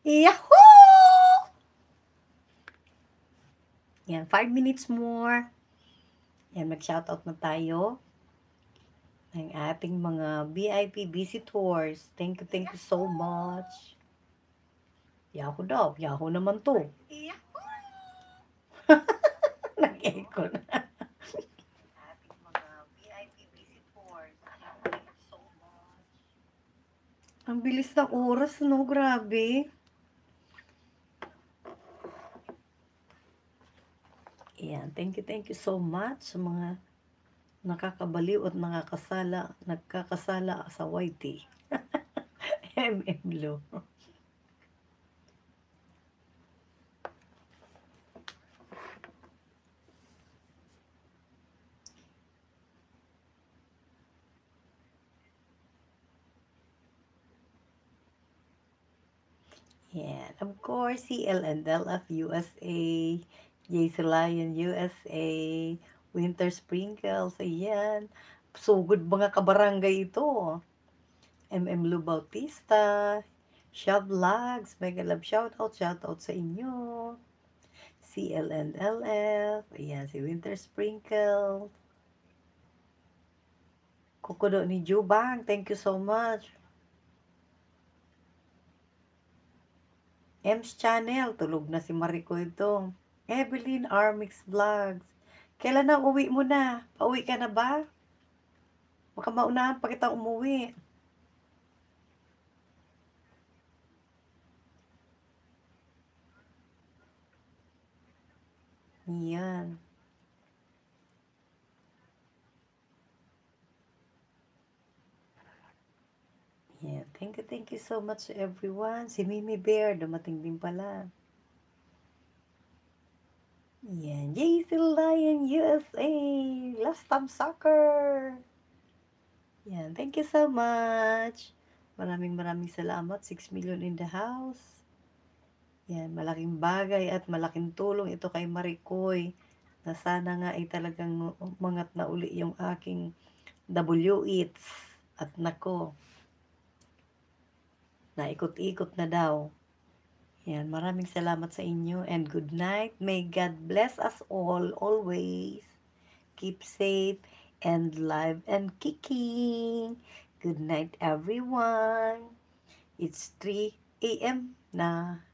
Yahoo! Yan, 5 minutes more. Yan, mag-shoutout na tayo ng ating mga VIP visitors. Thank you so much. Yahoo daw. Yahoo naman to. Nag-echo na. Ating mga VIP visitors. Thank you so much. Ang bilis ng oras, no? Grabe. Yan, thank you so much sa mga nakakabaliw at nagkakasala sa YT. MM Lo. Yan, of course, CLNL of USA, JC Lion USA, Winter Sprinkles, ayan. Sugod mga kabarangay ito. MM Lu Bautista, Shop Vlogs, mega love shoutout sa inyo. CLNLF, ayan, si Winter Sprinkle. Kukudo ni Jubang, thank you so much. M's Channel, tulog na si Marico ito. Evelyn Armix Vlogs. Kailan na uwi mo na? Pauwi ka na ba? Baka maunahan pa kita umuwi. Yan. Yeah, thank you so much everyone. Si Mimi Bear, dumating din pala. Yan, JC Lion USA, Last Time Soccer. Yan, thank you so much. Maraming salamat. 6 million in the house. Yan, malaking bagay at malaking tulong ito kay Maricoy na sana nga ay talagang umangat na uli yung aking W-Eats. At nako, naikot-ikot na daw. Yan, maraming salamat sa inyo and good night. May God bless us all always. Keep safe and live and kicking. Good night everyone. It's 3 a.m. na.